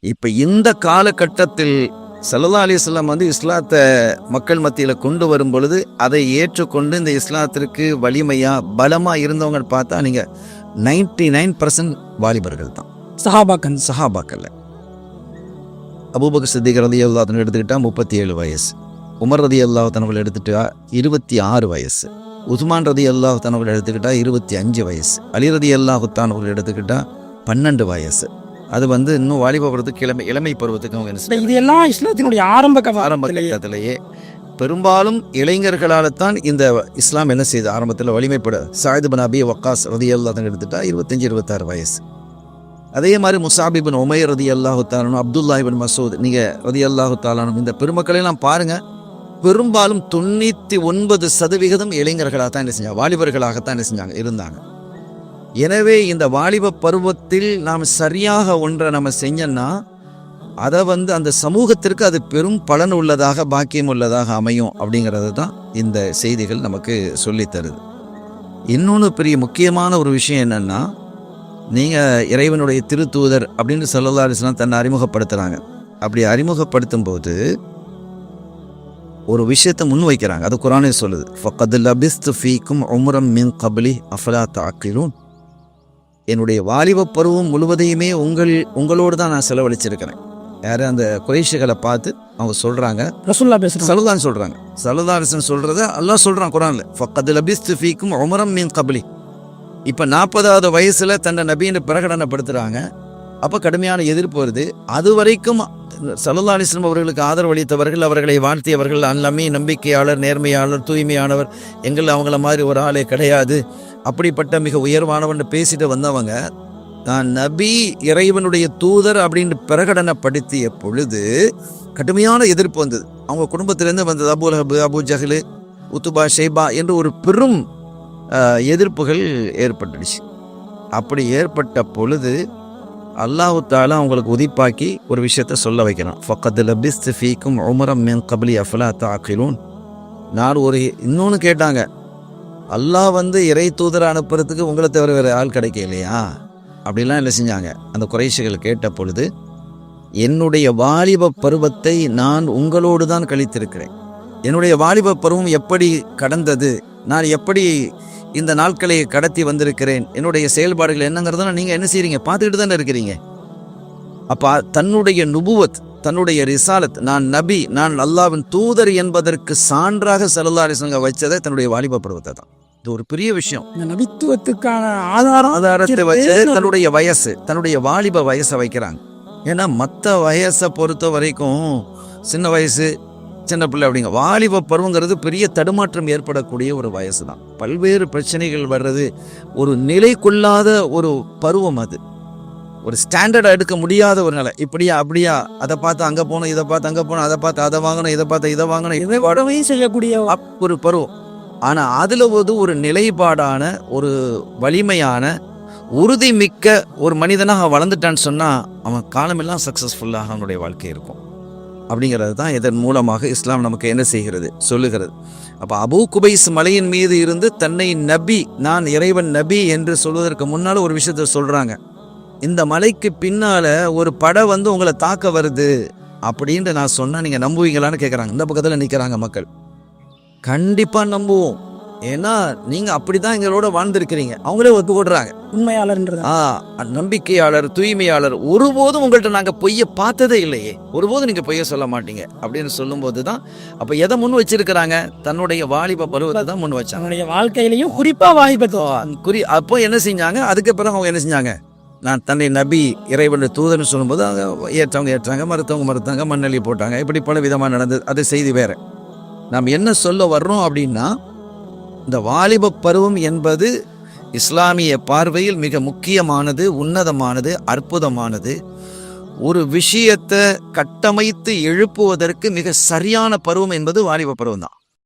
இப்போ இந்த காலகட்டத்தில் ஸல்லல்லாஹு அலைஹி வஸல்லம் இஸ்லாத்தை மக்கள் மத்தியில் கொண்டு வரும் பொழுது அதை ஏற்றுக்கொண்டு இந்த இஸ்லாத்திற்கு வலிமையாக பலமாக இருந்தவங்க பார்த்தா நீங்கள் 99% வாலிபர்கள் தான். சஹாபாக்கள் அபூபக்கர் சித்திக் ரலியல்லாஹு அன்ஹு எடுத்துக்கிட்டால் 37 வயசு, உமர் ரலியல்லாஹு அன்ஹு எடுத்துக்கிட்டா 26 வயசு, உஸ்மான் ரலியல்லாஹு அன்ஹு எடுத்துக்கிட்டா 25 வயசு, அலி ரலியல்லாஹு அன்ஹு எடுத்துக்கிட்டா 12 வயசு. அது இன்னும் வாலிப பருவத்துக்கு இளமை பருவத்துக்கு அவங்க இதெல்லாம் இஸ்லாத்தினுடைய ஆரம்ப கட்டத்திலேயே பெரும்பாலும் இளைஞர்களால் தான் இந்த இஸ்லாம் என்ன செய்யுது ஆரம்பத்தில் வலிமைப்பட. சாயித் பின் அபி வக்காஸ் ரலியல்லாஹு அன்ஹு எடுத்துட்டா 25-26 வயசு. அதே மாதிரி முஸாப் இப்னு உமைர் ரலியல்லாஹு தஆலா, அப்துல்லாஹ் இப்னு மஸ்ஊத் நீங்கள் ரலியல்லாஹு தஆலா, இந்த பெருமக்களெல்லாம் பாருங்கள், பெரும்பாலும் 99% இளைஞர்களாக தான் என்ன செஞ்சாங்க, வாலிபர்களாகத்தான் என்ன செஞ்சாங்க இருந்தாங்க. எனவே இந்த வாலிப பருவத்தில் நாம் சரியாக ஒன்றை நம்ம செஞ்சோன்னா அதை அந்த சமூகத்திற்கு அது பெரும் பலன் உள்ளதாக பாக்கியம் உள்ளதாக அமையும் அப்படிங்கிறது தான் இந்த செய்திகள் நமக்கு சொல்லித்தருது. இன்னொன்று பெரிய முக்கியமான ஒரு விஷயம் என்னென்னா, நீங்கள் இறைவனுடைய திருத்தூதர் அப்படின்னு ஸல்லல்லாஹு அலைஹி வஸல்லம் தன்னை அறிமுகப்படுத்துகிறாங்க. அப்படி அறிமுகப்படுத்தும் போது ஒரு விஷயத்தை முன்வைக்கிறாங்க. அது குர்ஆனே சொல்லுது, ஃபக்கத் லபிஸ்து ஃபீக்கும் உம்ரம் மின் கப்லி அஃபலா தஅக்கிலூன். என்னுடைய வாலிப பருவம் முழுவதையுமே உங்களோடு தான் நான் செலவழிச்சிருக்கிறேன். யார் அந்த குறைஷிகளை பார்த்து அவங்க சொல்கிறாங்க, ரசூலுல்லாஹ் பேசுகிறாங்க, ஸல்லல்லாஹு சொல்கிறாங்க, ஸல்லல்லாஹு அலைஹி வஸல்லம் சொல்கிறத அல்லாஹ் சொல்கிறான் குர்ஆனில், ஃபக்கத் லபிஸ்து ஃபீக்கும் உம்ரம் மின் கப்லி. இப்போ 40வது வயசில் தன்னை நபின்னு பிரகடனப்படுத்துகிறாங்க. அப்போ கடுமையான எதிர்ப்பு வருது. அது வரைக்கும் ஸல்லல்லாஹு அலைஹி வஸல்லம் அவர்களுக்கு ஆதரவளித்தவர்கள், அவர்களை வாழ்த்தியவர்கள், அல்லமே நம்பிக்கையாளர், நேர்மையாளர், தூய்மையானவர், எங்கள் அவங்கள மாதிரி ஒரு ஆளே கிடையாது, அப்படிப்பட்ட மிக உயர்வானவன் பேசிட்டு வந்தவங்க நான் நபி இறைவனுடைய தூதர் அப்படின்னு பிரகடனப்படுத்திய பொழுது கடுமையான எதிர்ப்பு வந்தது. அவங்க குடும்பத்திலேருந்து வந்தது அபூ லஹப், அபூ ஜஹல், உத்துபா, ஷைபா என்று ஒரு பெரும் எதிர்ப்புகள் ஏற்பட்டுடுச்சு. அப்படி ஏற்பட்ட பொழுது அல்லாஹ் தஆலா அவங்களுக்கு உதிப்பாக்கி ஒரு விஷயத்த சொல்ல வைக்கிறான், ஃபக்கத் லபிஸ்து ஃபீக்கும் உம்ரம் மின் கப்லி அஃபலா தஅக்கிலூன். நான் ஒரு இன்னொன்று கேட்டாங்க, அல்லாஹ் இறை தூதரை அனுப்புறதுக்கு உங்களை தவிர வேறு ஆள் கிடைக்கலையா அப்படிலாம் என்ன செஞ்சாங்க அந்த குறைஷிகள் கேட்ட பொழுது, என்னுடைய வாலிப பருவத்தை நான் உங்களோடு தான் கழித்திருக்கிறேன். என்னுடைய வாலிப பருவம் எப்படி கடந்தது, நான் எப்படி இந்த நாட்களை கடத்தி வந்திருக்கிறேன், என்னுடைய செயல்பாடுகள் என்னங்கிறத நீங்கள் என்ன செய்கிறீங்க, பார்த்துக்கிட்டு தானே இருக்கிறீங்க. அப்போ தன்னுடைய நுபுவத், தன்னுடைய ரிசாலத், நான் நபி, நான் அல்லாஹ்வின் தூதர் என்பதற்கு சான்றாக ஸல்லல்லாஹு அலைஹி வஸல்லம் வச்சதை தன்னுடைய வாலிப பருவத்தை தான். இது ஒரு பெரிய விஷயம். நபித்துவத்துக்கான ஆதாரத்தை வச்சு தன்னுடைய வயசு, தன்னுடைய வாலிப வயசை வைக்கிறாங்க. ஏன்னா மற்ற வயசை பொறுத்த வரைக்கும் சின்ன வயசு, சின்ன பிள்ளை அப்படிங்க. வாலிப பருவங்கிறது பெரிய தடுமாற்றம் ஏற்படக்கூடிய ஒரு வயசு தான். பல்வேறு பிரச்சனைகள் வர்றது, ஒரு நிலை கொள்ளாத ஒரு பருவம். அது ஒரு ஸ்டாண்டர்டாக எடுக்க முடியாத ஒரு நிலை. இப்படியா அப்படியா, அதை பார்த்து அங்கே போகணும், இதை பார்த்து அங்கே போகணும், அதை பார்த்து அதை வாங்கணும், இதை பார்த்து இதை வாங்கணும், இதை உடனே செய்யக்கூடிய ஒரு பருவம். ஆனால் அதில் ஒரு நிலைப்பாடான, ஒரு வலிமையான, உறுதிமிக்க ஒரு மனிதனாக வளர்ந்துட்டான்னு சொன்னால் அவன் காலமெல்லாம் சக்ஸஸ்ஃபுல்லாக அவனுடைய வாழ்க்கை இருக்கும். அப்படிங்கிறது தான் இதன் மூலமாக இஸ்லாம் நமக்கு என்ன செய்கிறது, சொல்லுகிறது. அப்போ அபூ குபைஸ் மலையின் மீது இருந்து தன்னை நபி, நான் இறைவன் நபி என்று சொல்வதற்கு முன்னால் ஒரு விஷயத்த சொல்கிறாங்க. இந்த மலைக்கு பின்னால் ஒரு படை உங்களை தாக்க வருது அப்படின்ட்டு நான் சொன்னால் நீங்கள் நம்புவீங்களான்னு கேட்குறாங்க. இந்த பக்கத்தில் நிற்கிறாங்க மக்கள். கண்டிப்பாக நம்புவோம், ஏன்னா நீங்கள் அப்படி தான் எங்களோட வாழ்ந்துருக்கிறீங்க. அவங்களே ஒத்துக்கொடுறாங்க. உண்மையாளர்ன்றது, நம்பிக்கையாளர், தூய்மையாளர், ஒருபோதும் உங்கள்கிட்ட நாங்கள் பொய்யை பார்த்ததே இல்லையே, ஒருபோதும் நீங்கள் பொய்யை சொல்ல மாட்டீங்க அப்படின்னு சொல்லும்போது தான் அப்போ எதை முன் வச்சிருக்கிறாங்க, தன்னுடைய வாலிப பருவத்தை தான் முன் வச்சாங்க. தன்னுடைய வாழ்க்கையிலையும் குறிப்பாக வாலிபத்தை அப்போ என்ன செஞ்சாங்க, அதுக்கு பிறகு அவங்க என்ன செஞ்சாங்க, நான் தன்னை நபி இறைவனுடைய தூதர்னு சொல்லும்போது அவங்க ஏற்றாங்க, மறுத்தவங்க மண்ணெளி போட்டாங்க. இப்படி பல விதமாக நடந்தது. அது செய்தி வேறு. நாம் என்ன சொல்ல வர்றோம் அப்படின்னா, இந்த வாலிப பருவம் என்பது இஸ்லாமிய பார்வையில் மிக முக்கியமானது, உன்னதமானது, அற்புதமானது. ஒரு விஷயத்தை கட்டமைத்து எழுப்புவதற்கு மிக சரியான பருவம் என்பது வாலிப பருவம் தான்.